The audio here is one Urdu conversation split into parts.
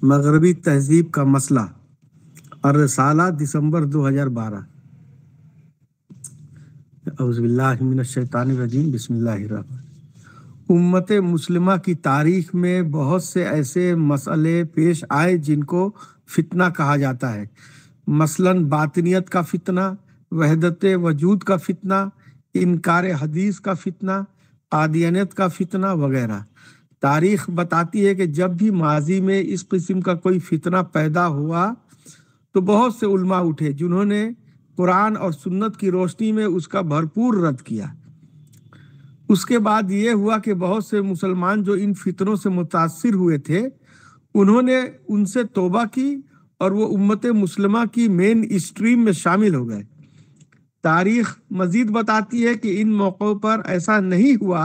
مغربی تہذیب کا مسئلہ، الرسالہ، دسمبر 2012۔ اعوذ باللہ من الشیطان الرجیم، بسم اللہ الرحمن الرحیم۔ امت مسلمہ کی تاریخ میں بہت سے ایسے مسئلے پیش آئے جن کو فتنہ کہا جاتا ہے، مثلاً باطنیت کا فتنہ، وحدت وجود کا فتنہ، انکار حدیث کا فتنہ، قادیانیت کا فتنہ وغیرہ۔ تاریخ بتاتی ہے کہ جب بھی ماضی میں اس قسم کا کوئی فتنہ پیدا ہوا تو بہت سے علماء اٹھے جنہوں نے قرآن اور سنت کی روشنی میں اس کا بھرپور رد کیا۔ اس کے بعد یہ ہوا کہ بہت سے مسلمان جو ان فتنوں سے متاثر ہوئے تھے انہوں نے ان سے توبہ کی اور وہ امت مسلمہ کی مین اسٹریم میں شامل ہو گئے۔ تاریخ مزید بتاتی ہے کہ ان موقعوں پر ایسا نہیں ہوا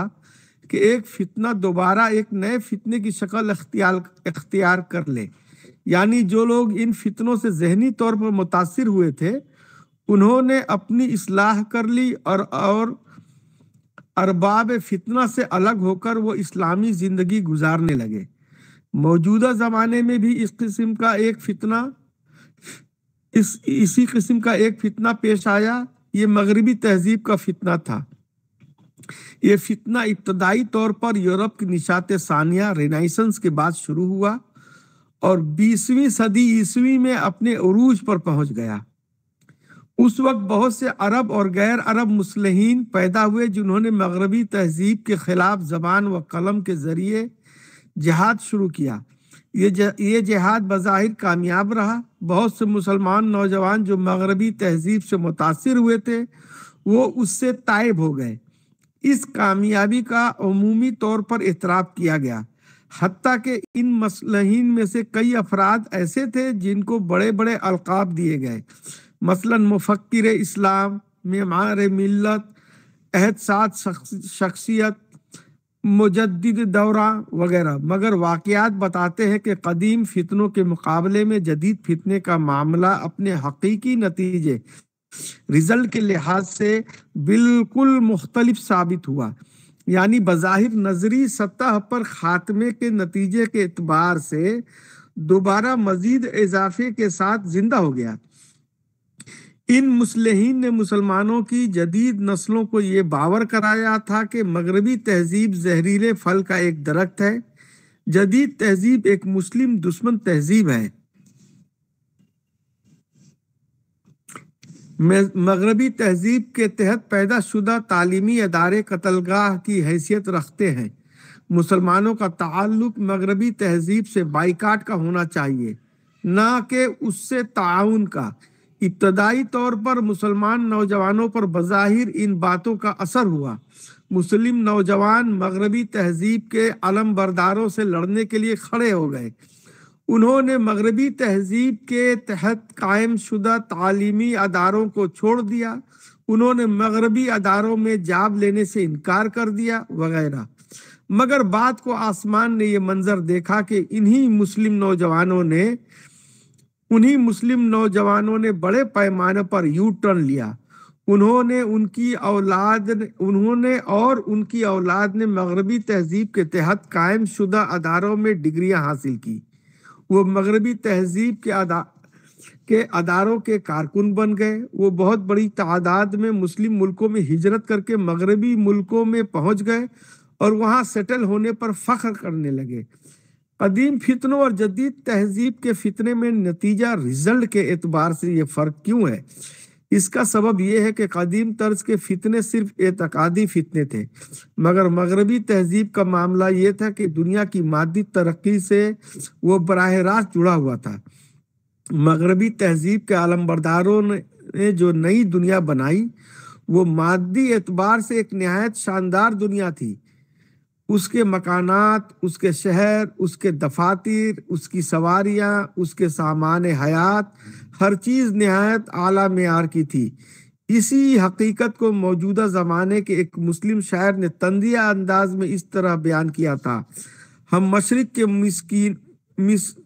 کہ ایک فتنہ دوبارہ ایک نئے فتنے کی شکل اختیار کر لے، یعنی جو لوگ ان فتنوں سے ذہنی طور پر متاثر ہوئے تھے انہوں نے اپنی اصلاح کر لی اور ارباب فتنہ سے الگ ہو کر وہ اسلامی زندگی گزارنے لگے۔ موجودہ زمانے میں بھی اسی قسم کا ایک فتنہ پیش آیا۔ یہ مغربی تہذیب کا فتنہ تھا۔ یہ فتنہ ابتدائی طور پر یورپ کی نشاط ثانیہ رینائسنس کے بعد شروع ہوا اور 20ویں صدی عیسوی میں اپنے عروج پر پہنچ گیا۔ اس وقت بہت سے عرب اور غیر عرب مصلحین پیدا ہوئے جنہوں نے مغربی تہذیب کے خلاف زبان و قلم کے ذریعے جہاد شروع کیا۔ یہ جہاد بظاہر کامیاب رہا۔ بہت سے مسلمان نوجوان جو مغربی تہذیب سے متاثر ہوئے تھے وہ اس سے تائب ہو گئے۔ اس کامیابی کا عمومی طور پر اعتراف کیا گیا، حتیٰ کہ ان مصلحین میں سے کئی افراد ایسے تھے جن کو بڑے بڑے القاب دیے گئے، مثلاً مفکر اسلام، معمار ملت، عہد ساز شخصیت، مجدد دورہ وغیرہ۔ مگر واقعات بتاتے ہیں کہ قدیم فتنوں کے مقابلے میں جدید فتنے کا معاملہ اپنے حقیقی نتیجے رزلٹ کے لحاظ سے بالکل مختلف ثابت ہوا، یعنی بظاہر نظری سطح پر خاتمے کے نتیجے کے اعتبار سے دوبارہ مزید اضافے کے ساتھ زندہ ہو گیا۔ ان مصلحین نے مسلمانوں کی جدید نسلوں کو یہ باور کرایا تھا کہ مغربی تہذیب زہریلے پھل کا ایک درخت ہے، جدید تہذیب ایک مسلم دشمن تہذیب ہے۔ مغربی تہذیب کے تحت پیدا شدہ تعلیمی ادارے قتل گاہ کی حیثیت رکھتے ہیں۔ مسلمانوں کا تعلق مغربی تہذیب سے بائیکاٹ کا ہونا چاہیے، نہ کہ اس سے تعاون کا۔ ابتدائی طور پر مسلمان نوجوانوں پر بظاہر ان باتوں کا اثر ہوا۔ مسلم نوجوان مغربی تہذیب کے علم برداروں سے لڑنے کے لیے کھڑے ہو گئے۔ انہوں نے مغربی تہذیب کے تحت قائم شدہ تعلیمی اداروں کو چھوڑ دیا، انہوں نے مغربی اداروں میں جاب لینے سے انکار کر دیا وغیرہ۔ مگر بعد کو آسمان نے یہ منظر دیکھا کہ انہی مسلم نوجوانوں نے بڑے پیمانے پر یو ٹرن لیا۔ انہوں نے اور ان کی اولاد نے مغربی تہذیب کے تحت قائم شدہ اداروں میں ڈگریاں حاصل کی۔ وہ مغربی تہذیب کے اداروں کے کارکن بن گئے۔ وہ بہت بڑی تعداد میں مسلم ملکوں میں ہجرت کر کے مغربی ملکوں میں پہنچ گئے اور وہاں سیٹل ہونے پر فخر کرنے لگے۔ قدیم فتنوں اور جدید تہذیب کے فتنے میں نتیجہ رزلٹ کے اعتبار سے یہ فرق کیوں ہے؟ اس کا سبب یہ ہے کہ قدیم طرز کے فتنے صرف اعتقادی فتنے تھے، مگر مغربی تہذیب کا معاملہ یہ تھا کہ دنیا کی مادی ترقی سے وہ براہ راست جڑا ہوا تھا۔ مغربی تہذیب کے علمبرداروں نے جو نئی دنیا بنائی وہ مادی اعتبار سے ایک نہایت شاندار دنیا تھی۔ اس کے مکانات، اس کے شہر، اس کے دفاتر، اس کی سواریاں، اس کے سامان حیات، ہر چیز نہایت اعلیٰ معیار کی تھی۔ اسی حقیقت کو موجودہ زمانے کے ایک مسلم شاعر نے طنزیہ انداز میں اس طرح بیان کیا تھا: ہم مشرق کے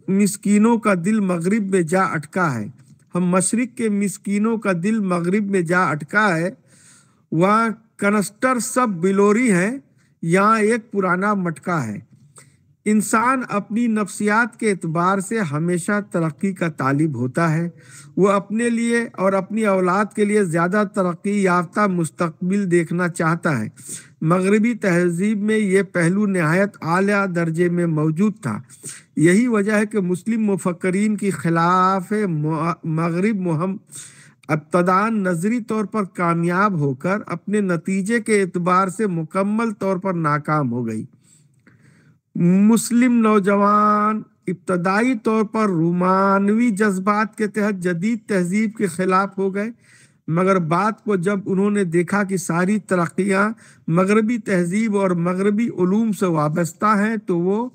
مسکینوں کا دل مغرب میں جا اٹکا ہے، ہم مشرق کے مسکینوں کا دل مغرب میں جا اٹکا ہے، وہاں کنسٹر سب بلوری ہیں، یہاں ایک پرانا مٹکا ہے۔ انسان اپنی نفسیات کے اعتبار سے ہمیشہ ترقی کا طالب ہوتا ہے۔ وہ اپنے لیے اور اپنی اولاد کے لیے زیادہ ترقی یافتہ مستقبل دیکھنا چاہتا ہے۔ مغربی تہذیب میں یہ پہلو نہایت اعلیٰ درجے میں موجود تھا۔ یہی وجہ ہے کہ مسلم مفکرین کی خلاف مغرب ابتداً نظری طور پر کامیاب ہو کر اپنے نتیجے کے اعتبار سے مکمل طور پر ناکام ہو گئی۔ مسلم نوجوان ابتدائی طور پر رومانوی جذبات کے تحت جدید تہذیب کے خلاف ہو گئے، مگر بعد کو جب انہوں نے دیکھا کہ ساری ترقیاں مغربی تہذیب اور مغربی علوم سے وابستہ ہیں تو وہ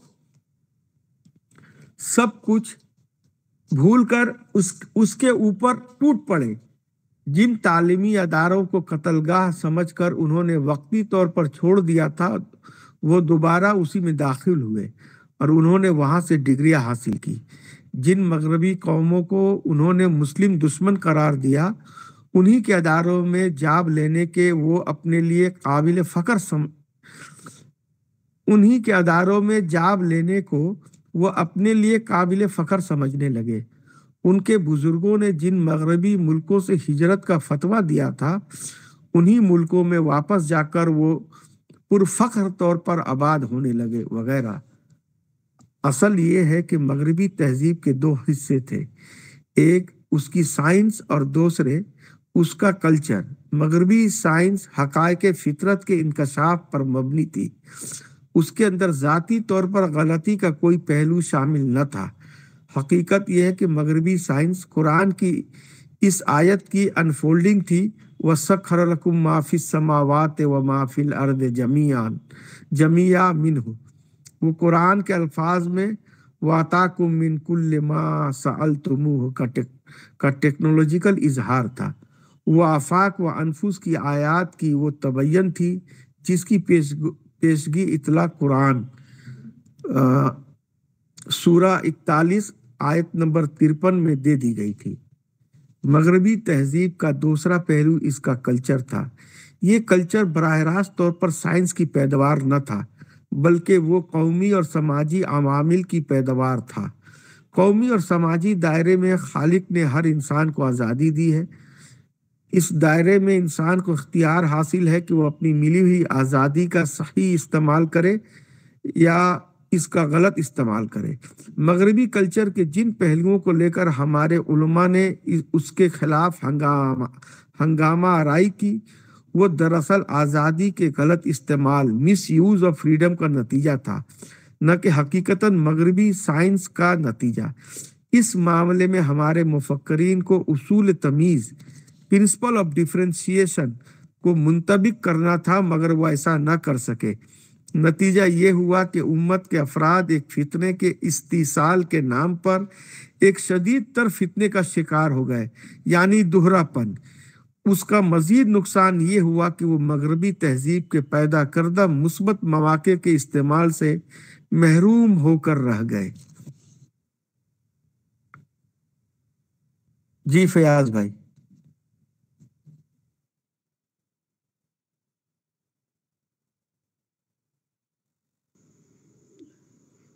سب کچھ بھول کر اس کے اوپر ٹوٹ پڑے۔ جن تعلیمی اداروں کو قتل گاہ سمجھ کر انہوں نے وقتی طور پر چھوڑ دیا تھا وہ دوبارہ اسی میں داخل ہوئے اور انہوں نے وہاں سے ڈگریاں حاصل کی۔ جن مغربی قوموں کو انہوں نے مسلم دشمن قرار دیا انہی کے اداروں میں جاب لینے کے وہ اپنے لیے قابل فخر انہی کے اداروں میں جاب لینے کو وہ اپنے لیے قابل فخر سمجھنے لگے۔ ان کے بزرگوں نے جن مغربی ملکوں سے ہجرت کا فتویٰ دیا تھا انہی ملکوں میں واپس جا کر وہ پرفخر طور پر آباد ہونے لگے وغیرہ۔ اصل یہ ہے کہ مغربی تہذیب کے دو حصے تھے، ایک اس کی سائنس اور دوسرے اس کا کلچر۔ مغربی سائنس حقائق فطرت کے انکشاف پر مبنی تھی، اس کے اندر ذاتی طور پر غلطی کا کوئی پہلو شامل نہ تھا۔ حقیقت یہ ہے کہ مغربی سائنس قرآن کی اس آیت کی انفولڈنگ تھی، وَسَخَّرَ لَكُم مَّا فِي السَّمَاوَاتِ وَمَا فِي الْأَرْضِ جَمِيعًا مِّنْهُ۔ وہ قرآن کے الفاظ میں وَآتَاكُم مِّن كُلِّ مَا سَأَلْتُمُوهُ کا ٹیکنالوجیکل اظہار تھا۔ وہ آفاق و انفس کی آیات کی وہ تبین تھی جس کی پیشگی اطلاع قرآن سورہ 41 آیت نمبر 53 میں دے دی گئی تھی۔ مغربی تہذیب کا دوسرا پہلو اس کا کلچر تھا۔ یہ کلچر براہ راست طور پر سائنس کی پیداوار نہ تھا بلکہ وہ قومی اور سماجی عوامل کی پیداوار تھا۔ قومی اور سماجی دائرے میں خالق نے ہر انسان کو آزادی دی ہے۔ اس دائرے میں انسان کو اختیار حاصل ہے کہ وہ اپنی ملی ہوئی آزادی کا صحیح استعمال کرے یا اس کا غلط استعمال کرے۔ مغربی کلچر کے جن پہلوؤں کو لے کر ہمارے علماء نے اس کے خلاف ہنگامہ آرائی کی وہ دراصل آزادی کے غلط استعمال مس یوز آف فریڈم کا نتیجہ تھا، نہ کہ حقیقتاً مغربی سائنس کا نتیجہ۔ اس معاملے میں ہمارے مفکرین کو اصول تمیز پرنسپل آف ڈیفرینشیشن کو منطبق کرنا تھا مگر وہ ایسا نہ کر سکے۔ نتیجہ یہ ہوا کہ امت کے افراد ایک فتنے کے استیصال کے نام پر ایک شدید تر فتنے کا شکار ہو گئے، یعنی دوہرا پن۔ اس کا مزید نقصان یہ ہوا کہ وہ مغربی تہذیب کے پیدا کردہ مثبت مواقع کے استعمال سے محروم ہو کر رہ گئے۔ جی فیاض بھائی۔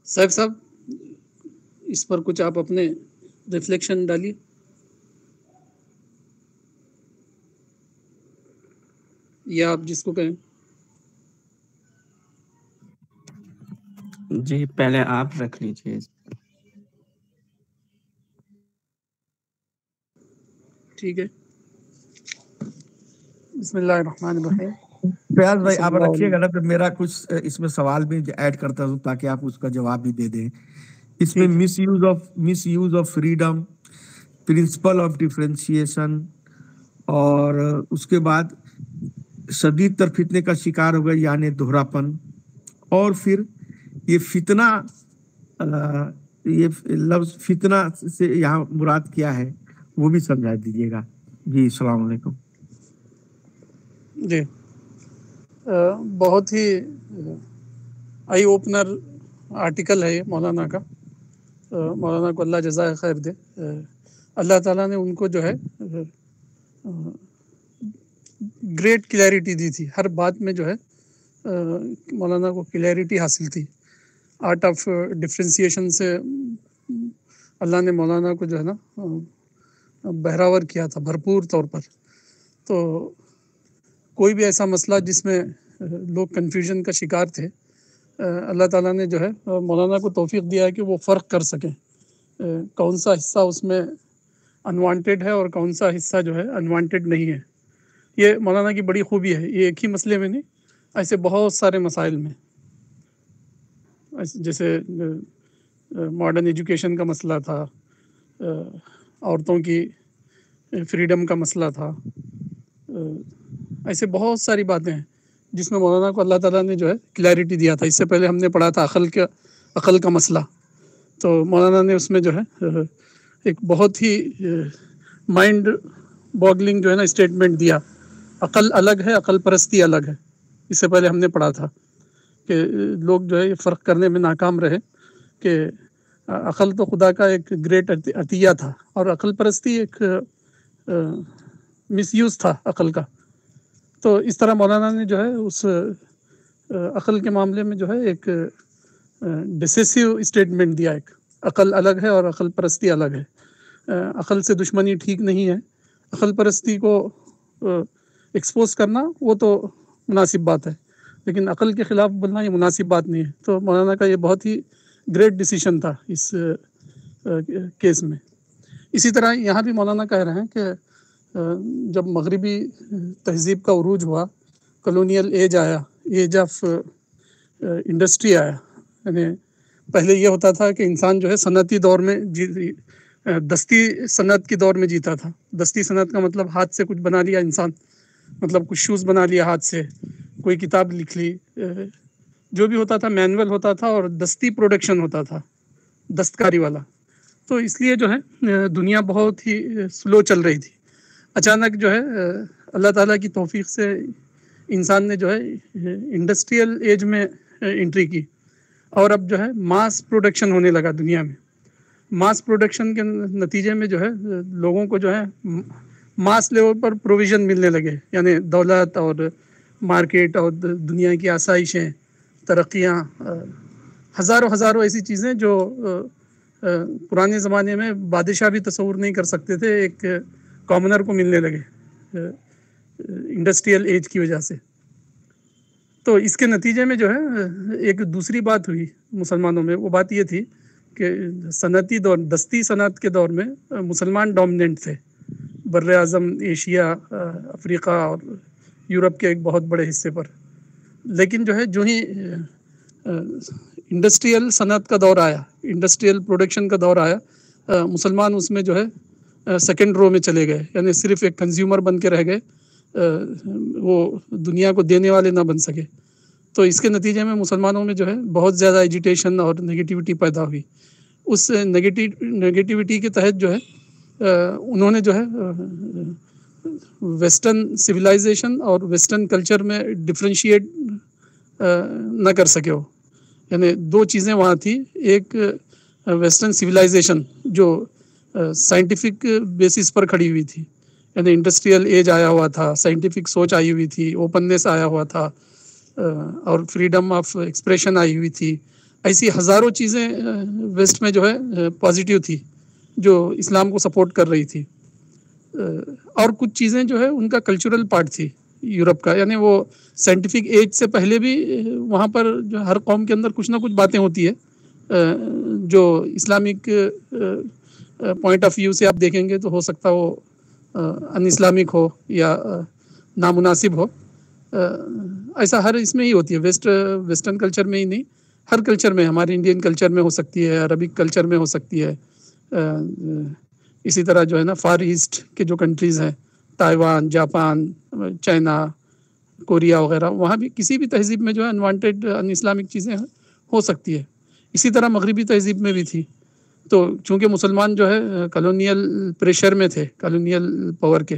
صاحب اس پر کچھ آپ اپنے ریفلیکشن ڈالیے۔ یا آپ جس کو کہیں۔ جی پہلے آپ رکھ لیجیے۔ ٹھیک ہے، بسم اللہ الرحمن الرحیم۔ فیاض بھائی آپ رکھیے گا نا، تو میرا کچھ اس میں سوال بھی ایڈ کرتا ہوں تاکہ آپ اس کا جواب بھی دے دیں۔ اس میں misuse of freedom, principle of differentiation, اور اس کے بعد شدید تر فتنے کا شکار ہو گئے یعنی دوہرا پن، اور پھر یہ فتنہ، یہ لفظ فتنہ سے یہاں مراد کیا ہے وہ بھی سمجھا دیجیے گا۔ جی السلام علیکم۔ جی بہت ہی آئی اوپنر آرٹیکل ہے یہ مولانا کا۔ مولانا کو اللہ جزائے خیر دے۔ اللہ تعالیٰ نے ان کو جو ہے گریٹ کلیئرٹی دی تھی، ہر بات میں جو ہے مولانا کو کلیئرٹی حاصل تھی۔ آرٹ آف ڈفرینسیشن سے اللہ نے مولانا کو جو ہے نا بہراور کیا تھا بھرپور طور پر. تو کوئی بھی ایسا مسئلہ جس میں لوگ کنفیوژن کا شکار تھے، اللہ تعالیٰ نے جو ہے مولانا کو توفیق دیا ہے کہ وہ فرق کر سکیں کون سا حصہ اس میں انوانٹیڈ ہے اور کون سا حصہ جو ہے انوانٹیڈ نہیں ہے. یہ مولانا کی بڑی خوبی ہے. یہ ایک ہی مسئلے میں نہیں، ایسے بہت سارے مسائل میں، جیسے ماڈرن ایجوکیشن کا مسئلہ تھا، عورتوں کی فریڈم کا مسئلہ تھا، ایسے بہت ساری باتیں ہیں جس میں مولانا کو اللہ تعالیٰ نے جو ہے کلیئرٹی دیا تھا. اس سے پہلے ہم نے پڑھا تھا عقل کا مسئلہ، تو مولانا نے اس میں جو ہے ایک بہت ہی مائنڈ باگلنگ جو ہے نا اسٹیٹمنٹ دیا. عقل الگ ہے، عقل پرستی الگ ہے. اس سے پہلے ہم نے پڑھا تھا کہ لوگ جو ہے یہ فرق کرنے میں ناکام رہے کہ عقل تو خدا کا ایک گریٹ عطیہ تھا اور عقل پرستی ایک مس یوز تھا عقل کا. تو اس طرح مولانا نے جو ہے اس عقل کے معاملے میں جو ہے ایک ڈسیسیو اسٹیٹمنٹ دیا. ایک عقل الگ ہے اور عقل پرستی الگ ہے. عقل سے دشمنی ٹھیک نہیں ہے، عقل پرستی کو ایکسپوز کرنا وہ تو مناسب بات ہے، لیکن عقل کے خلاف بولنا یہ مناسب بات نہیں ہے. تو مولانا کا یہ بہت ہی گریٹ ڈیسیشن تھا اس کیس میں. اسی طرح یہاں بھی مولانا کہہ رہے ہیں کہ جب مغربی تہذیب کا عروج ہوا، کلونیل ایج آیا، ایج آف انڈسٹری آیا، یعنی پہلے یہ ہوتا تھا کہ انسان جو ہے صنعتی دور میں دستی صنعت کی دور میں جیتا تھا. دستی صنعت کا مطلب ہاتھ سے کچھ بنا لیا انسان، مطلب کچھ شوز بنا لیا ہاتھ سے، کوئی کتاب لکھ لی، جو بھی ہوتا تھا مینول ہوتا تھا اور دستی پروڈکشن ہوتا تھا، دستکاری والا. تو اس لیے جو ہے دنیا بہت ہی سلو چل رہی تھی. اچانک جو ہے اللہ تعالیٰ کی توفیق سے انسان نے جو ہے انڈسٹریل ایج میں انٹری کی، اور اب جو ہے ماس پروڈکشن ہونے لگا دنیا میں. ماس پروڈکشن کے نتیجے میں جو ہے لوگوں کو جو ہے ماس لیول پر پروویژن ملنے لگے، یعنی دولت اور مارکیٹ اور دنیا کی آسائشیں، ترقیاں، ہزاروں ایسی چیزیں جو پرانے زمانے میں بادشاہ بھی تصور نہیں کر سکتے تھے، ایک کامنر کو ملنے لگے انڈسٹریل ایج کی وجہ سے. تو اس کے نتیجے میں جو ہے ایک دوسری بات ہوئی مسلمانوں میں. وہ بات یہ تھی کہ صنعتی دور، دستی صنعت کے دور میں مسلمان ڈومیننٹ تھے بر اعظم ایشیا، افریقہ اور یورپ کے ایک بہت بڑے حصے پر. لیکن جو ہے جو ہی انڈسٹریل صنعت کا دور آیا، انڈسٹریل پروڈکشن کا دور آیا، مسلمان اس میں جو ہے سیکنڈ رو میں چلے گئے، یعنی صرف ایک کنزیومر بن کے رہ گئے، وہ دنیا کو دینے والے نہ بن سکے. تو اس کے نتیجے میں مسلمانوں میں جو ہے بہت زیادہ ایجیٹیشن اور نگیٹیوٹی پیدا ہوئی. اس نگیٹیوٹی کے تحت جو ہے انہوں نے جو ہے ویسٹرن سویلائزیشن اور ویسٹرن کلچر میں ڈفرینشیٹ نہ کر سکے ہو. یعنی دو چیزیں وہاں تھی، ایک ویسٹرن سویلائزیشن جو سائنٹیفک بیسس پر کھڑی ہوئی تھی، یعنی انڈسٹریل ایج آیا ہوا تھا، سائنٹیفک سوچ آئی ہوئی تھی، اوپننیس آیا ہوا تھا، اور فریڈم آف ایکسپریشن آئی ہوئی تھی. ایسی ہزاروں چیزیں ویسٹ میں جو ہے پازیٹیو تھی، جو اسلام کو سپورٹ کر رہی تھی. اور کچھ چیزیں جو ہے ان کا کلچرل پارٹ تھی یورپ کا، یعنی وہ سائنٹیفک ایج سے پہلے بھی وہاں پر جو ہر قوم کے اندر کچھ نہ کچھ باتیں ہوتی ہے جو اسلامک پوائنٹ آف ویو سے آپ دیکھیں گے تو ہو سکتا وہ ان اسلامک ہو یا نامناسب ہو. ایسا ہر اس میں ہی ہوتی ہے، ویسٹرن کلچر میں ہی نہیں، ہر کلچر میں، ہمارے انڈین کلچر میں ہو سکتی ہے، عربک کلچر میں ہو سکتی ہے. اسی طرح جو ہے نا فار ایسٹ کے جو کنٹریز ہیں، تائیوان، جاپان، چائنا، کوریا وغیرہ، وہاں بھی کسی بھی تہذیب میں جو ہے انوانٹیڈ ان اسلامک چیزیں ہو سکتی ہے. اسی طرح مغربی تہذیب میں بھی تھی. تو چونکہ مسلمان جو ہے کالونیل پریشر میں تھے، کالونیل پاور کے،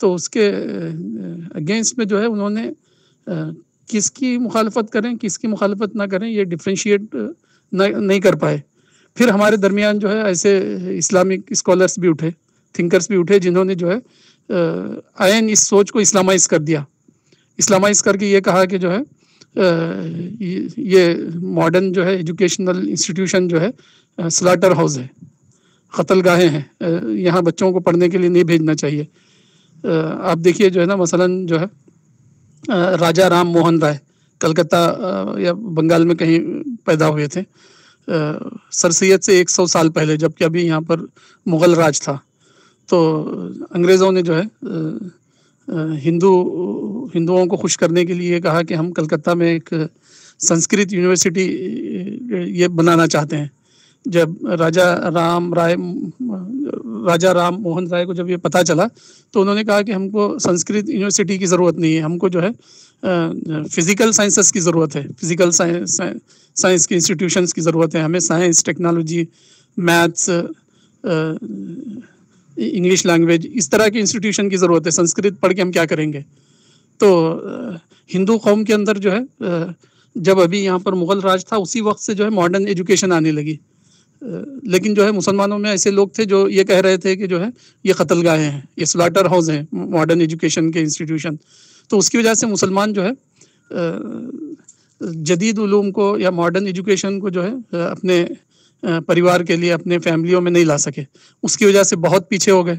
تو اس کے اگینسٹ میں جو ہے انہوں نے کس کی مخالفت کریں کس کی مخالفت نہ کریں یہ ڈفرینشیٹ نہیں کر پائے. پھر ہمارے درمیان جو ہے ایسے اسلامک اسکالرس بھی اٹھے، تھنکرس بھی اٹھے، جنہوں نے جو ہے عین اس سوچ کو اسلامائز کر دیا، اسلامائز کر کے یہ کہا کہ جو ہے یہ ماڈرن جو ہے ایجوکیشنل انسٹیٹیوشن جو ہے سلاٹر ہاؤس ہے، قتل گاہیں ہیں، یہاں بچوں کو پڑھنے کے لیے نہیں بھیجنا چاہیے۔ آپ دیکھیے جو ہے نا، مثلاً جو ہے راجا رام موہن رائے کلکتہ یا بنگال میں کہیں پیدا ہوئے تھے، سر سید سے 100 سال پہلے، جبکہ ابھی یہاں پر مغل راج تھا۔ تو انگریزوں نے جو ہے ہندوؤں کو خوش کرنے کے لیے کہا کہ ہم کلکتہ میں ایک سنسکرت یونیورسٹی یہ بنانا چاہتے ہیں۔ جب راجا رام موہن رائے کو جب یہ پتہ چلا تو انہوں نے کہا کہ ہم کو سنسکرت یونیورسٹی کی ضرورت نہیں ہے، ہم کو جو ہے فزیکل سائنسز کی ضرورت ہے، فزیکل سائنس کی انسٹیٹیوشنز کی ضرورت ہے، ہمیں science, technology, maths, English language, اس طرح کی انسٹیٹیوشن کی ضرورت ہے، سنسکرت پڑھ کے ہم کیا کریں گے۔ تو ہندو قوم کے اندر جو ہے جب ابھی یہاں پر مغل راج تھا اسی وقت سے جو ہے ماڈرن ایجوکیشن آنے لگی، لیکن جو ہے مسلمانوں میں ایسے لوگ تھے جو یہ کہہ رہے تھے کہ جو ہے یہ قتل گاہیں ہیں، یہ سلاٹر ہاؤس ہیں ماڈرن ایجوکیشن کے انسٹیٹیوشن۔ تو اس کی وجہ سے مسلمان جو ہے جدید علوم کو یا ماڈرن ایجوکیشن کو جو ہے اپنے پریوار کے لیے، اپنے فیملیوں میں نہیں لا سکے، اس کی وجہ سے بہت پیچھے ہو گئے۔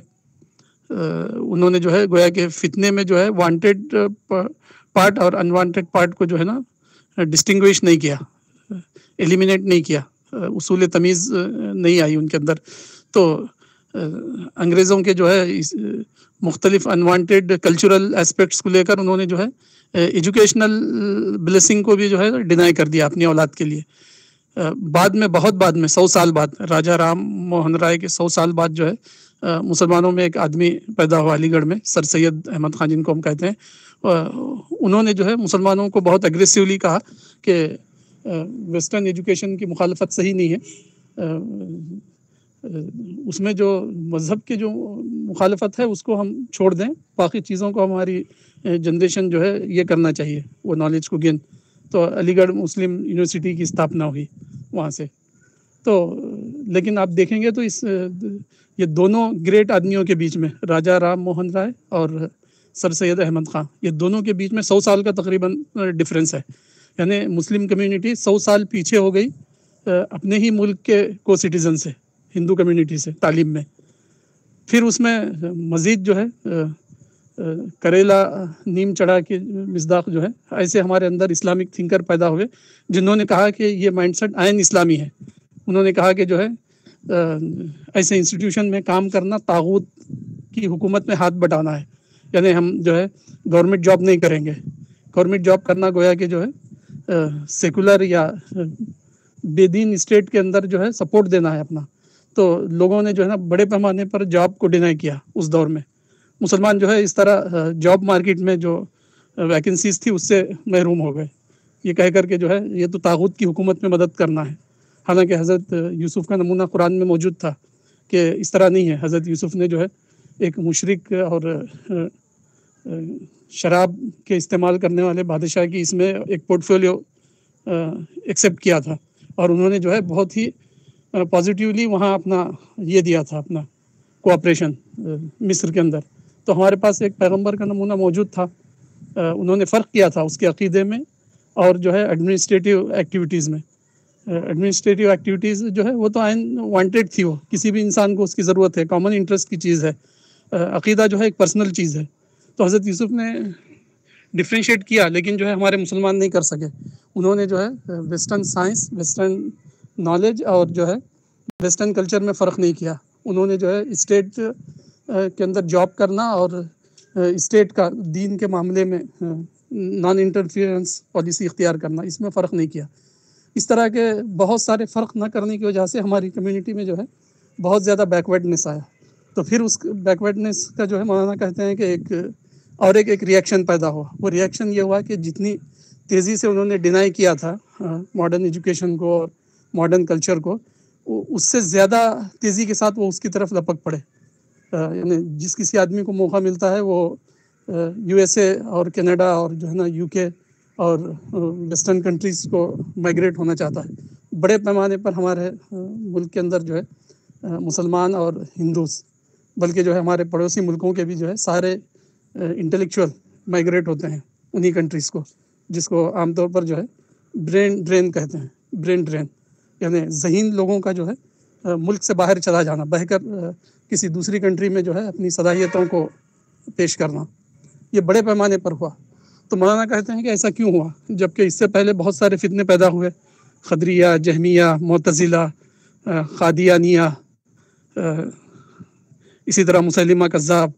انہوں نے جو ہے گویا کہ فتنے میں جو ہے وانٹیڈ پارٹ اور انوانٹیڈ پارٹ کو جو ہے نا ڈسٹنگوش نہیں کیا، ایلیمینیٹ نہیں کیا، اصول تمیز نہیں آئی ان کے اندر۔ تو انگریزوں کے جو ہے مختلف انوانٹیڈ کلچرل اسپیکٹس کو لے کر انہوں نے جو ہے ایجوکیشنل بلیسنگ کو بھی جو ہے ڈینائی کر دیا اپنی اولاد کے لیے۔ بعد میں، بہت بعد میں، 100 سال بعد، راجا رام موہن رائے کے 100 سال بعد جو ہے مسلمانوں میں ایک آدمی پیدا ہوا علی گڑھ میں، سر سید احمد خان جن کو ہم کہتے ہیں۔ انہوں نے جو ہے مسلمانوں کو بہت اگریسولی کہا کہ ویسٹرن ایجوکیشن کی مخالفت صحیح نہیں ہے، اس میں جو مذہب کے جو مخالفت ہے اس کو ہم چھوڑ دیں، باقی چیزوں کو ہماری جنریشن جو ہے یہ کرنا چاہیے، وہ نالج کو گین۔ تو علی گڑھ مسلم یونیورسٹی کی استھاپنا ہوئی وہاں سے۔ تو لیکن آپ دیکھیں گے تو یہ دونوں گریٹ آدمیوں کے بیچ میں، راجا رام موہن رائے اور سر سید احمد خان، یہ دونوں کے بیچ میں 100 سال کا تقریباً ڈفرینس ہے۔ یعنی مسلم کمیونٹی 100 سال پیچھے ہو گئی اپنے ہی ملک کے کو سٹیزن سے، ہندو کمیونٹی سے، تعلیم میں۔ پھر اس میں مزید جو ہے کریلا نیم چڑھا کے مصداق جو ہے، ایسے ہمارے اندر اسلامک تھنکر پیدا ہوئے جنہوں نے کہا کہ یہ مائنڈ سیٹ عین اسلامی ہے۔ انہوں نے کہا کہ جو ہے ایسے انسٹیٹیوشن میں کام کرنا طاغوت کی حکومت میں ہاتھ بٹانا ہے، یعنی ہم جو ہے گورنمنٹ جاب نہیں کریں گے۔ گورنمنٹ جاب کرنا گویا کہ جو ہے سیکولر یا بے دین اسٹیٹ کے اندر جو ہے سپورٹ دینا ہے اپنا۔ تو لوگوں نے جو ہے نا بڑے پیمانے پر جاب کو ڈینائی کیا اس دور میں۔ مسلمان جو ہے اس طرح جاب مارکیٹ میں جو ویکنسیز تھی اس سے محروم ہو گئے، یہ کہہ کر کے جو ہے یہ تو طاغوت کی حکومت میں مدد کرنا ہے۔ حالانکہ حضرت یوسف کا نمونہ قرآن میں موجود تھا کہ اس طرح نہیں ہے۔ حضرت یوسف نے جو ہے ایک مشرک اور شراب کے استعمال کرنے والے بادشاہ کی اس میں ایک پورٹ فولیو ایکسیپٹ کیا تھا، اور انہوں نے جو ہے بہت ہی پازیٹیولی وہاں اپنا یہ دیا تھا، اپنا کوآپریشن مصر کے اندر۔ تو ہمارے پاس ایک پیغمبر کا نمونہ موجود تھا، انہوں نے فرق کیا تھا اس کے عقیدے میں اور جو ہے ایڈمنسٹریٹیو ایکٹیویٹیز میں۔ ایڈمنسٹریٹیو ایکٹیویٹیز جو ہے وہ تو عین وانٹیڈ تھی، وہ کسی بھی انسان کو اس کی ضرورت ہے، کامن انٹرسٹ کی چیز ہے۔ عقیدہ جو ہے ایک پرسنل چیز ہے۔ تو حضرت یوسف نے ڈفرینشیٹ کیا، لیکن جو ہے ہمارے مسلمان نہیں کر سکے۔ انہوں نے جو ہے ویسٹرن سائنس، ویسٹرن نالج اور جو ہے ویسٹرن کلچر میں فرق نہیں کیا۔ انہوں نے جو ہے اسٹیٹ کے اندر جاب کرنا اور اسٹیٹ کا دین کے معاملے میں نان انٹرفیئرنس پالیسی اختیار کرنا، اس میں فرق نہیں کیا۔ اس طرح کے بہت سارے فرق نہ کرنے کی وجہ سے ہماری کمیونٹی میں جو ہے بہت زیادہ بیکورڈنس آیا۔ تو پھر اس بیکورڈنس کا جو ہے مولانا کہتے ہیں کہ ایک ریئیکشن پیدا ہوا۔ وہ ریئیکشن یہ ہوا کہ جتنی تیزی سے انہوں نے ڈینائی کیا تھا ماڈرن ایجوکیشن کو اور ماڈرن کلچر کو، اس سے زیادہ تیزی کے ساتھ وہ اس کی طرف لپک پڑے۔ یعنی جس کسی آدمی کو موقع ملتا ہے وہ یو ایس اے اور کینیڈا اور جو ہے نا یو کے اور ویسٹرن کنٹریز کو مائگریٹ ہونا چاہتا ہے۔ بڑے پیمانے پر ہمارے ملک کے اندر جو ہے مسلمان اور ہندوز، بلکہ جو ہے ہمارے پڑوسی ملکوں کے بھی جو ہے سارے انٹلیکچوئل مائگریٹ ہوتے ہیں انہی کنٹریز کو۔ جس کو عام طور پر جو ہے برین ڈرین کہتے ہیں. برین ڈرین یعنی ذہین لوگوں کا جو ہے ملک سے باہر چلا جانا، بہ کر کسی دوسری کنٹری میں جو ہے اپنی صلاحیتوں کو پیش کرنا، یہ بڑے پیمانے پر ہوا. تو مولانا کہتے ہیں کہ ایسا کیوں ہوا، جبکہ اس سے پہلے بہت سارے فتنے پیدا ہوئے، خدریہ، جہمیہ، معتزلہ، قادیانیہ، اسی طرح مسلمہ کذاب،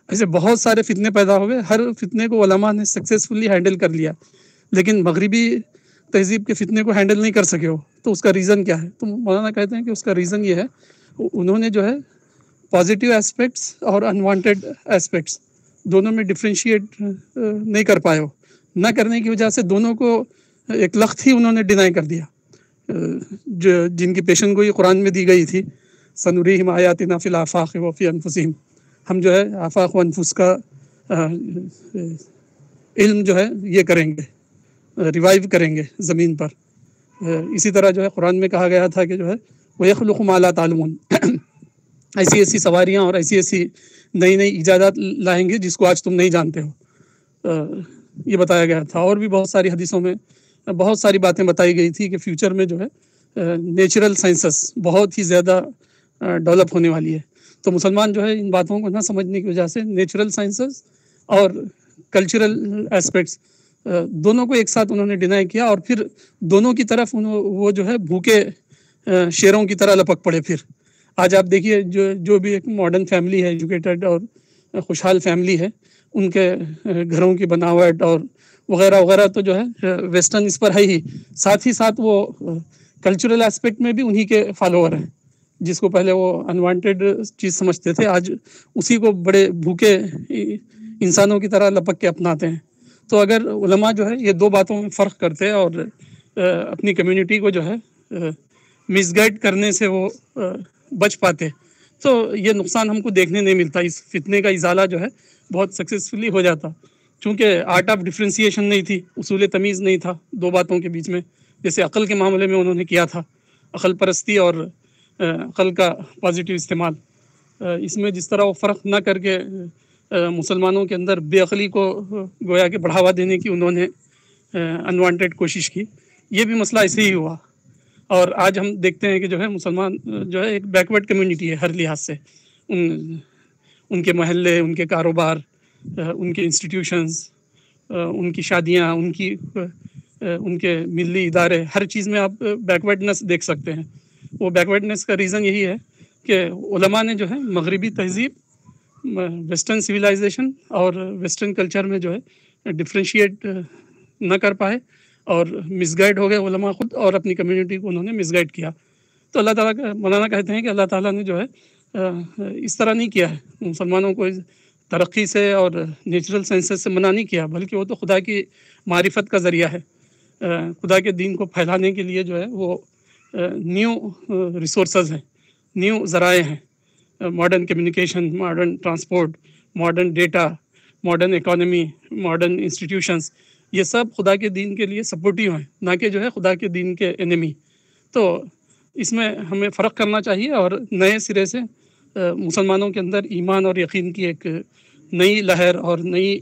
ایسے بہت سارے فتنے پیدا ہوئے. ہر فتنے کو علماء نے سکسیزفلی ہینڈل کر لیا، لیکن مغربی تہذیب کے فتنے کو ہینڈل نہیں کر سکے ہو. تو اس کا ریزن کیا ہے؟ تو مولانا کہتے ہیں کہ اس کا ریزن یہ ہے، انہوں نے جو ہے پازیٹیو ایسپیکٹس اور انوانٹیڈ ایسپیکٹس دونوں میں ڈفرینشیٹ نہیں کر پائے ہو. نہ کرنے کی وجہ سے دونوں کو ایک لخت ہی انہوں نے ڈینائی کر دیا، جن کی پیشن گوئی قرآن میں دی گئی تھی، سنریہم آیاتنا فی الآفاق وفی انفسہم. ہم جو ہے آفاق و انفس کا علم جو ہے یہ کریں گے، ریوائیو کریں گے زمین پر. اسی طرح جو ہے قرآن میں کہا گیا تھا کہ جو ہے وَيَخْلُقُ مَا لَا تَعْلَمُونَ، ایسی ایسی سواریاں اور ایسی ایسی نئی نئی ایجادات لائیں گے جس کو آج تم نہیں جانتے ہو. یہ بتایا گیا تھا. اور بھی بہت ساری حدیثوں میں بہت ساری باتیں بتائی گئی تھی کہ فیوچر میں جو ہے نیچرل سائنسز بہت ہی زیادہ ڈیولپ ہونے والی ہے. تو مسلمان جو ہے ان باتوں کو نہ سمجھنے کی وجہ سے نیچرل سائنسز اور کلچرل ایسپیکٹس دونوں کو ایک ساتھ انہوں نے ڈینائی کیا، اور پھر دونوں کی طرف وہ جو ہے بھوکے شیروں کی طرح لپک پڑے. پھر آج آپ دیکھیے جو بھی ایک ماڈرن فیملی ہے، ایجوکیٹڈ اور خوشحال فیملی ہے، ان کے گھروں کی بناوٹ اور وغیرہ وغیرہ تو جو ہے ویسٹرن اس پر ہے ہی، ساتھ ہی ساتھ وہ کلچرل ایسپیکٹ میں بھی انہی کے فالوور ہیں. جس کو پہلے وہ انوانٹیڈ چیز سمجھتے تھے، آج اسی کو بڑے بھوکے انسانوں کی طرح لپک کے اپناتے ہیں. تو اگر علماء جو ہے یہ دو باتوں میں فرق کرتے اور اپنی کمیونٹی کو جو ہے مس گائڈ کرنے سے وہ بچ پاتے، تو یہ نقصان ہم کو دیکھنے نہیں ملتا. اس فتنے کا ازالہ جو ہے بہت سکسیزفلی ہو جاتا، چونکہ آرٹ آف ڈفرینسیشن نہیں تھی، اصول تمیز نہیں تھا دو باتوں کے بیچ میں، جیسے عقل کے معاملے میں انہوں نے کیا تھا، عقل پرستی اور عقل کا پازیٹیو استعمال. اس میں جس طرح وہ فرق نہ کر کے مسلمانوں کے اندر بے عقلی کو گویا کہ بڑھاوا دینے کی انہوں نے انوانٹیڈ کوشش کی. یہ بھی مسئلہ ایسے ہی ہوا. اور آج ہم دیکھتے ہیں کہ جو ہے مسلمان جو ہے ایک بیکورڈ کمیونٹی ہے ہر لحاظ سے. ان کے محلے، ان کے کاروبار، ان کے انسٹیٹیوشنز، ان کی شادیاں، ان کے ملی ادارے، ہر چیز میں آپ بیکورڈنس دیکھ سکتے ہیں. وہ بیکورڈنس کا ریزن یہی ہے کہ علماء نے جو ہے مغربی تہذیب، ویسٹرن سویلائزیشن اور ویسٹرن کلچر میں جو ہے ڈفرینشیٹ نہ کر پائے، اور مس گائڈ ہو گئے علماء خود، اور اپنی کمیونٹی کو انہوں نے مس گائڈ کیا. تو اللہ تعالیٰ کا مولانا کہتے ہیں کہ اللہ تعالیٰ نے جو ہے اس طرح نہیں کیا ہے، مسلمانوں کو ترقی سے اور نیچرل سائنسز سے منع نہیں کیا، بلکہ وہ تو خدا کی معرفت کا ذریعہ ہے. خدا کے دین کو پھیلانے کے لیے جو ہے وہ نیو ریسورسز ہیں، نیو ذرائع ہیں، modern communication, modern transport, modern data, modern economy, modern institutions, یہ سب خدا کے دین کے لیے سپورٹیو ہیں، نہ کہ جو ہے خدا کے دین کے انیمی. تو اس میں ہمیں فرق کرنا چاہیے، اور نئے سرے سے مسلمانوں کے اندر ایمان اور یقین کی ایک نئی لہر اور نئی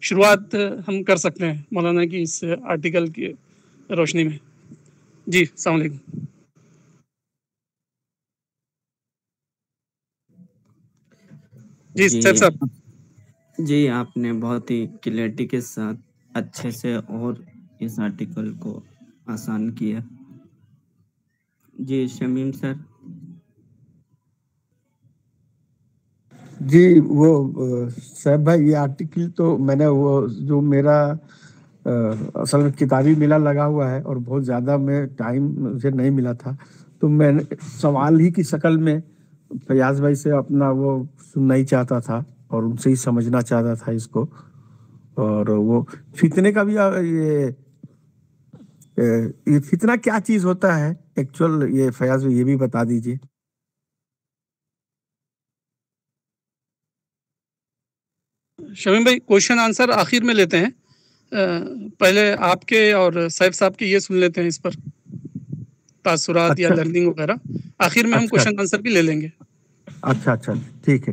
شروعات ہم کر سکتے ہیں مولانا کی اس آرٹیکل کی روشنی میں. جی السلام علیکم. جی سیف صاحب. جی آپ نے بہت ہی کلیئرٹی کے ساتھ اچھے سے اور اس آرٹیکل کو آسان کیا. جی شمیم سر. جی وہ صاحب بھائی، یہ آرٹیکل تو میں نے وہ جو میرا اصل میں کتابی میلہ لگا ہوا ہے اور بہت زیادہ میں ٹائم مجھے نہیں ملا تھا، تو میں نے سوال ہی کی شکل میں فیاض بھائی سے اپنا وہ سننا ہی چاہتا تھا اور ان سے ہی سمجھنا چاہتا تھا اس کو. اور وہ فتنے کا بھی یہ فتنہ کیا چیز ہوتا ہے ایکچوئل، یہ فیاض بھائی یہ بھی بتا دیجیے. شمیم بھائی کوشچن آنسر آخر میں لیتے ہیں، پہلے آپ کے اور سیف صاحب کے یہ سن لیتے ہیں، اس پر تاثرات یا لرننگ وغیرہ آخر میں ہم کوشچن آنسر بھی لے لیں گے. اچھا ٹھیک ہے.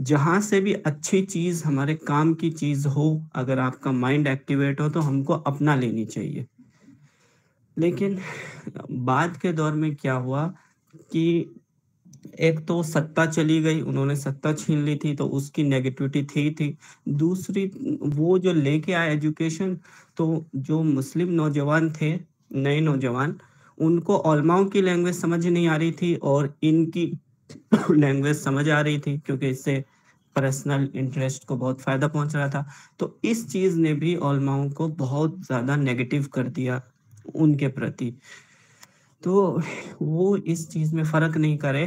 جہاں سے بھی اچھی چیز ہمارے کام کی چیز ہو، اگر آپ کا مائنڈ ایکٹیویٹ ہو تو ہم کو اپنا لینی چاہیے۔ لیکن بعد کے دور میں کیا ہوا کہ ایک تو ستا چلی گئی، انہوں نے ستا چھین لی تھی تو اس کی نیگیٹیوٹی تھی۔ دوسری وہ جو لے کے آئے ایجوکیشن، تو جو مسلم نوجوان تھے، نئے نوجوان، ان کو علماؤں کی لینگویج سمجھ نہیں آ رہی تھی اور ان کی لینگویج سمجھ آ رہی تھی، کیونکہ اس سے پرسنل انٹرسٹ کو بہت فائدہ پہنچ رہا تھا۔ تو اس چیز نے بھی علماؤں کو بہت زیادہ نیگیٹیو کر دیا ان کے پرتی۔ تو وہ اس چیز میں فرق نہیں کرے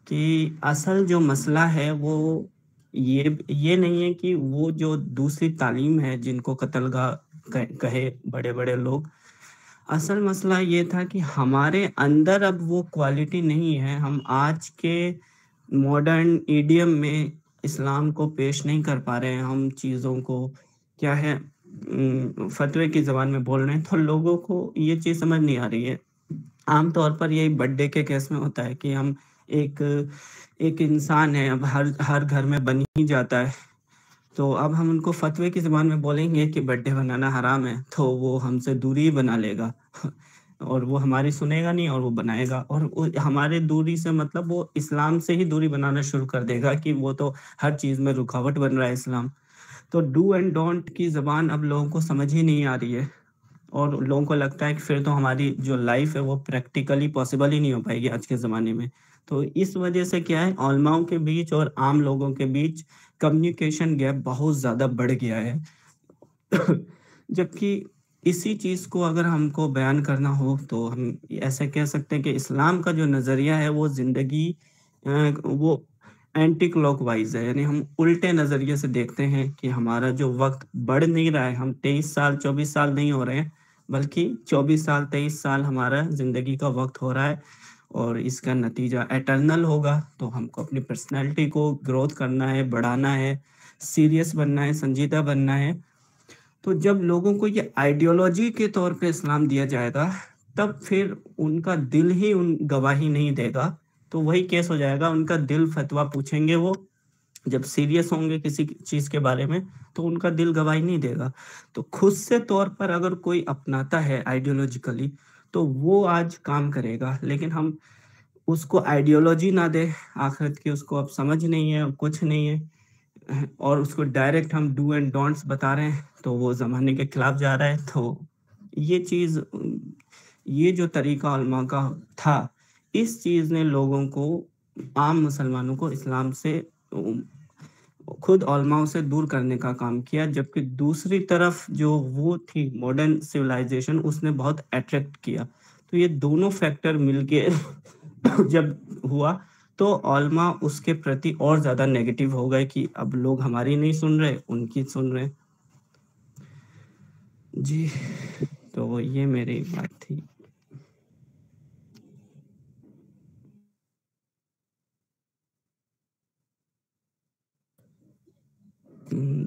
کہ اصل جو مسئلہ ہے وہ یہ نہیں ہے کہ وہ جو دوسری تعلیم ہے جن کو قتل گاہ کہے بڑے بڑے لوگ، اصل مسئلہ یہ تھا کہ ہمارے اندر اب وہ کوالٹی نہیں ہے، ہم آج کے ماڈرن ایڈیم میں اسلام کو پیش نہیں کر پا رہے ہیں، ہم چیزوں کو کیا ہے فتوے کی زبان میں بول رہے ہیں، تو لوگوں کو یہ چیز سمجھ نہیں آ رہی ہے۔ عام طور پر یہی برتھ ڈے کے کیس میں ہوتا ہے کہ ہم ایک انسان ہے، اب ہر گھر میں بن ہی جاتا ہے، تو اب ہم ان کو فتوے کی زبان میں بولیں گے کہ برتھ ڈے بنانا حرام ہے تو وہ ہم سے دوری ہی بنا لے گا اور وہ ہماری سنے گا نہیں اور وہ بنائے گا، اور ہمارے دوری سے مطلب وہ اسلام سے ہی دوری بنانا شروع کر دے گا کہ وہ تو ہر چیز میں رکاوٹ بن رہا ہے اسلام۔ تو ڈو اینڈ ڈونٹ کی زبان اب لوگوں کو سمجھ ہی نہیں آ رہی ہے، اور لوگوں کو لگتا ہے کہ پھر تو ہماری جو لائف ہے وہ پریکٹیکلی پاسبل ہی نہیں ہو پائے گی آج کے زمانے میں۔ تو اس وجہ سے کیا ہے، علماؤں کے بیچ اور عام لوگوں کے بیچ کمیونیکیشن گیپ بہت زیادہ بڑھ گیا ہے۔ جبکہ اسی چیز کو اگر ہم کو بیان کرنا ہو تو ہم ایسے کہہ سکتے ہیں کہ اسلام کا جو نظریہ ہے وہ زندگی وہ اینٹی کلاک وائز ہے، یعنی ہم الٹے نظریے سے دیکھتے ہیں کہ ہمارا جو وقت بڑھ نہیں رہا ہے، ہم 23 سال 24 سال نہیں ہو رہے ہیں، بلکہ 24 سال 23 سال ہمارا زندگی کا وقت ہو رہا ہے، اور اس کا نتیجہ ایٹرنل ہوگا۔ تو ہم کو اپنی پرسنالٹی کو گروتھ کرنا ہے، بڑھانا ہے، سیریس بننا ہے، سنجیدہ بننا ہے۔ تو جب لوگوں کو یہ آئیڈیالوجی کے طور پہ اسلام دیا جائے گا، تب پھر ان کا دل ہی ان گواہی نہیں دے گا، تو وہی کیس ہو جائے گا، ان کا دل فتویٰ پوچھیں گے، وہ جب سیریس ہوں گے کسی چیز کے بارے میں تو ان کا دل گواہی نہیں دے گا۔ تو خود سے طور پر اگر کوئی اپناتا ہے آئیڈیالوجیکلی تو وہ آج کام کرے گا، لیکن ہم اس کو آئیڈیالوجی نہ دے، آخرت کی اس کو اب سمجھ نہیں ہے، کچھ نہیں ہے، اور اس کو ڈائریکٹ ہم ڈو اینڈ ڈونٹس بتا رہے ہیں تو وہ زمانے کے خلاف جا رہا ہے۔ تو یہ چیز، یہ جو طریقہ علماء کا تھا، اس چیز نے لوگوں کو، عام مسلمانوں کو اسلام سے، خود علماء سے دور کرنے کا کام کیا، جبکہ دوسری طرف جو وہ تھی ماڈرن سویلائزیشن، اس نے بہت اٹریکٹ کیا۔ تو یہ دونوں فیکٹر مل کے جب ہوا تو علماء اس کے پرتی اور زیادہ نیگیٹیو ہو گئے کہ اب لوگ ہماری نہیں سن رہے، ان کی سن رہے۔ جی، تو یہ میری بات تھی۔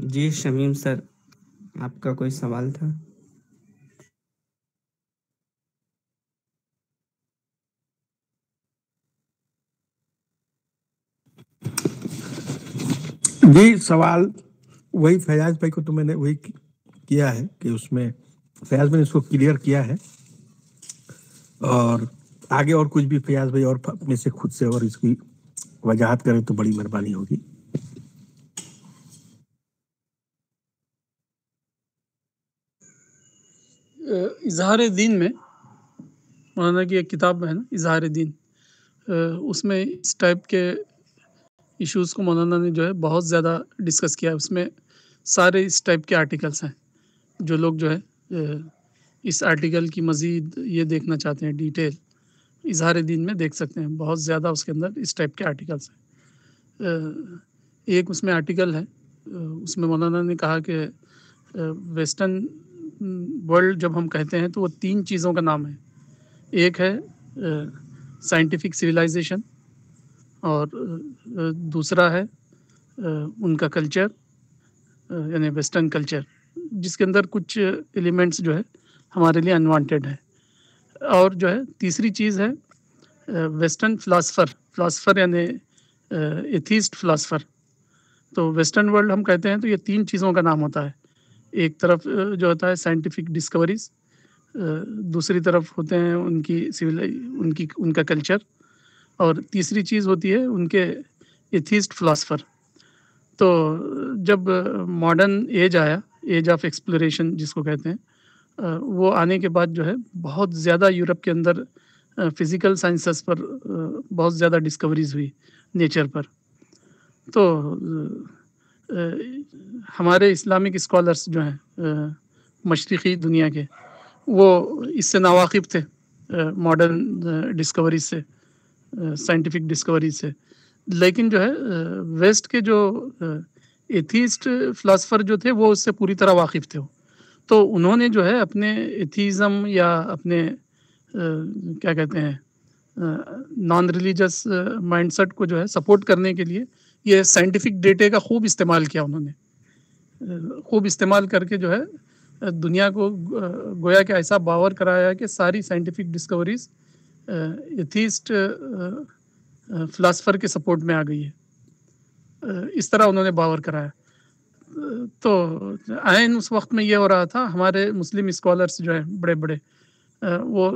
جی شمیم سر، آپ کا کوئی سوال تھا؟ جی، سوال وہی فیاض بھائی کو تو میں نے وہی کیا ہے کہ اس میں فیاض بھائی نے اس کو کلیئر کیا ہے، اور آگے اور کچھ بھی فیاض بھائی اور اپنے سے خود سے اور اس کی وضاحت کرے تو بڑی مہربانی ہوگی۔ اظہار دین میں مولانا کی ایک کتاب ہے نا، اظہار دین، اس میں اس ٹائپ کے ایشوز کو مولانا نے جو ہے بہت زیادہ ڈسکس کیا ہے۔ اس میں سارے اس ٹائپ کے آرٹیکلس ہیں، جو لوگ جو ہے اس آرٹیکل کی مزید یہ دیکھنا چاہتے ہیں ڈیٹیل، اظہار دین میں دیکھ سکتے ہیں، بہت زیادہ اس کے اندر اس ٹائپ کے آرٹیکلس ہیں۔ ایک اس میں آرٹیکل ہے، اس میں مولانا نے کہا کہ ویسٹرن ورلڈ جب ہم کہتے ہیں تو وہ 3 چیزوں کا نام ہے۔ ایک ہے سائنٹیفک سویلائزیشن، اور دوسرا ہے ان کا کلچر، یعنی ویسٹرن کلچر، جس کے اندر کچھ ایلیمنٹس جو ہے ہمارے لیے انوانٹیڈ ہے، اور جو ہے تیسری چیز ہے ویسٹرن فلاسفر یعنی ایتھیسٹ فلاسفر، تو ویسٹرن ورلڈ ہم کہتے ہیں تو یہ 3 چیزوں کا نام ہوتا ہے. ایک طرف جو ہوتا ہے سائنٹیفک ڈسکوریز، دوسری طرف ہوتے ہیں ان کا کلچر، اور تیسری چیز ہوتی ہے ان کے ایتھیسٹ فلاسفر. تو جب ماڈرن ایج آیا، ایج آف ایکسپلوریشن جس کو کہتے ہیں، وہ آنے کے بعد جو ہے بہت زیادہ یورپ کے اندر فزیکل سائنسز پر بہت زیادہ ڈسکوریز ہوئی، نیچر پر. تو ہمارے اسلامک اسکالرس جو ہیں مشرقی دنیا کے، وہ اس سے ناواقف تھے ماڈرن ڈسکوریز سے، سائنٹیفک ڈسکوریز سے. لیکن جو ہے ویسٹ کے جو ایتھیسٹ فلاسفر جو تھے وہ اس سے پوری طرح واقف تھے. تو انہوں نے جو ہے اپنے ایتھیزم یا اپنے کیا کہتے ہیں نان ریلیجس مائنڈ سیٹ کو جو ہے سپورٹ کرنے کے لیے یہ سائنٹیفک ڈیٹے کا خوب استعمال کیا. انہوں نے خوب استعمال کر کے جو ہے دنیا کو گویا کہ ایسا باور کرایا کہ ساری سائنٹیفک ڈسکوریز ایتھیسٹ فلاسفر کے سپورٹ میں آ گئی ہے. اس طرح انہوں نے باور کرایا. تو عین اس وقت میں یہ ہو رہا تھا، ہمارے مسلم اسکالرس جو ہیں بڑے بڑے، وہ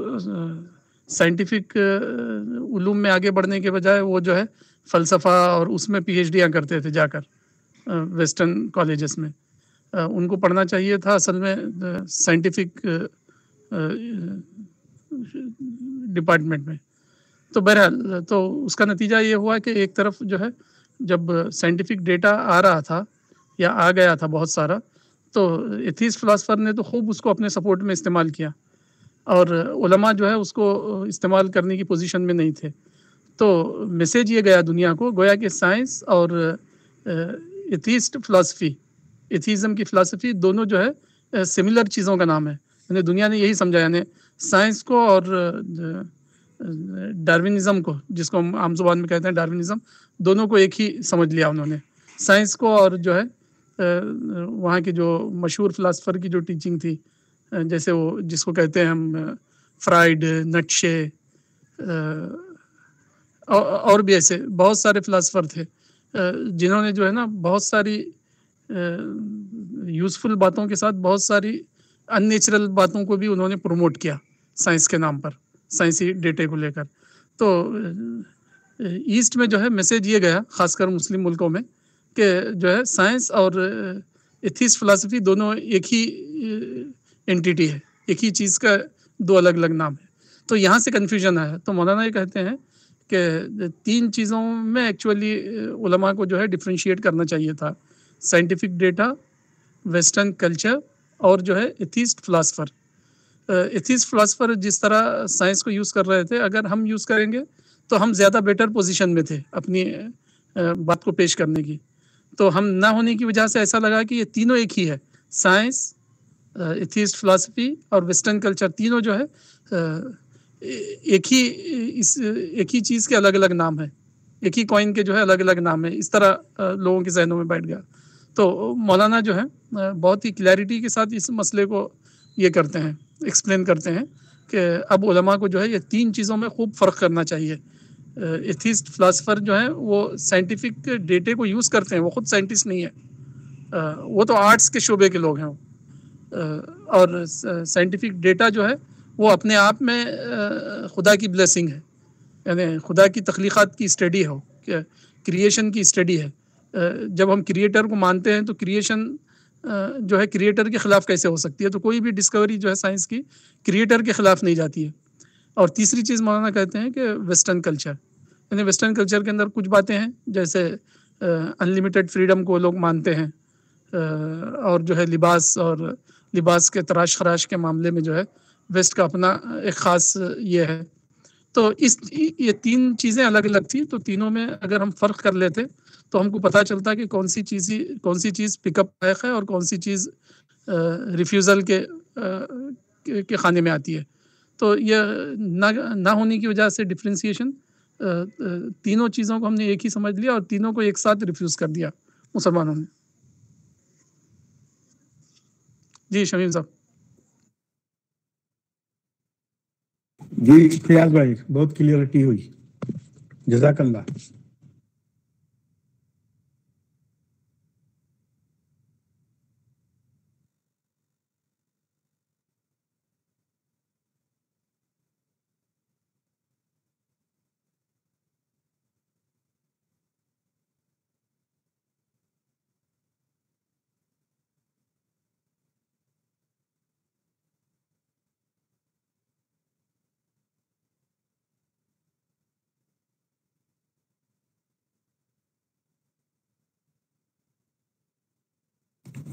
سائنٹیفک علوم میں آگے بڑھنے کے بجائے وہ جو ہے فلسفہ اور اس میں پی ایچ ڈیاں کرتے تھے جا کر ویسٹرن کالجز میں. ان کو پڑھنا چاہیے تھا اصل میں سائنٹیفک ڈپارٹمنٹ میں. تو بہرحال تو اس کا نتیجہ یہ ہوا کہ ایک طرف جو ہے جب سائنٹیفک ڈیٹا آ رہا تھا یا آ گیا تھا بہت سارا، تو ایتھیسٹ فلاسفر نے تو خوب اس کو اپنے سپورٹ میں استعمال کیا، اور علماء جو ہے اس کو استعمال کرنے کی پوزیشن میں نہیں تھے. تو میسیج یہ گیا دنیا کو، گویا کہ سائنس اور ایتھیسٹ فلاسفی، ایتھیزم کی فلاسفی دونوں جو ہے سملر چیزوں کا نام ہے. یعنی دنیا نے یہی سمجھا، یعنی سائنس کو اور ڈاروینزم کو، جس کو ہم عام زبان میں کہتے ہیں ڈاروینزم، دونوں کو ایک ہی سمجھ لیا انہوں نے. سائنس کو اور جو ہے وہاں کے جو مشہور فلاسفر کی جو ٹیچنگ تھی، جیسے وہ جس کو کہتے ہیں ہم فرائیڈ، نٹشے، اور بھی ایسے بہت سارے فلاسفر تھے جنہوں نے جو ہے نا بہت ساری یوزفل باتوں کے ساتھ بہت ساری ان نیچرل باتوں کو بھی انہوں نے پروموٹ کیا سائنس کے نام پر، سائنسی ڈیٹے کو لے کر. تو ایسٹ میں جو ہے میسیج یہ گیا، خاص کر مسلم ملکوں میں، کہ جو ہے سائنس اور ایتھیسٹ فلاسفی دونوں ایک ہی اینٹیٹی ہے، ایک ہی چیز کا 2 الگ الگ نام ہے. تو یہاں سے کنفیوژن آیا. تو مولانا یہ کہتے ہیں کہ 3 چیزوں میں ایکچولی علماء کو جو ہے ڈفرینشیٹ کرنا چاہیے تھا: سائنٹیفک ڈیٹا، ویسٹرن کلچر، اور جو ہے ایتھیسٹ فلاسفر. ایتھیسٹ فلاسفر جس طرح سائنس کو یوز کر رہے تھے، اگر ہم یوز کریں گے تو ہم زیادہ بیٹر پوزیشن میں تھے اپنی بات کو پیش کرنے کی. تو ہم نہ ہونے کی وجہ سے ایسا لگا کہ یہ تینوں ایک ہی ہے، سائنس، ایتھیسٹ فلاسفی اور ویسٹرن کلچر، تینوں جو ہے ایک ہی چیز کے الگ الگ نام ہیں، ایک ہی کوائن کے جو ہے الگ الگ نام ہیں. اس طرح لوگوں کے ذہنوں میں بیٹھ گیا. تو مولانا جو ہے بہت ہی کلیئرٹی کے ساتھ اس مسئلے کو یہ کرتے ہیں، ایکسپلین کرتے ہیں کہ اب علماء کو جو ہے یہ 3 چیزوں میں خوب فرق کرنا چاہیے. ایتھیسٹ فلاسفر جو ہیں وہ سائنٹیفک ڈیٹے کو یوز کرتے ہیں، وہ خود سائنٹسٹ نہیں ہے، وہ تو آرٹس کے شعبے کے لوگ ہیں. اور سائنٹیفک ڈیٹا جو ہے وہ اپنے آپ میں خدا کی بلیسنگ ہے، یعنی خدا کی تخلیقات کی اسٹڈی ہو، کریشن کی اسٹڈی ہے. جب ہم کریٹر کو مانتے ہیں تو کریشن جو ہے کریٹر کے خلاف کیسے ہو سکتی ہے؟ تو کوئی بھی ڈسکوری جو ہے سائنس کی کریٹر کے خلاف نہیں جاتی ہے. اور تیسری چیز مولانا کہتے ہیں کہ ویسٹرن کلچر، یعنی ویسٹرن کلچر کے اندر کچھ باتیں ہیں جیسے انلیمیٹڈ فریڈم کو لوگ مانتے ہیں، اور جو ہے لباس کے تراش خراش کے معاملے میں جو ہے ویسٹ کا اپنا ایک خاص یہ ہے. تو یہ 3 چیزیں الگ الگ تھیں. تو تینوں میں اگر ہم فرق کر لیتے تو ہم کو پتہ چلتا کہ کون سی چیز پک اپ لائق ہے اور کون سی چیز ریفیوزل کے خانے میں آتی ہے. تو یہ نہ ہونے کی وجہ سے ڈفرینسیشن، تینوں چیزوں کو ہم نے ایک ہی سمجھ لیا اور تینوں کو ایک ساتھ ریفیوز کر دیا مسلمانوں نے. جی شمیم صاحب. جی فیاض بھائی، بہت کلیئرٹی ہوئی، جزاک اللہ.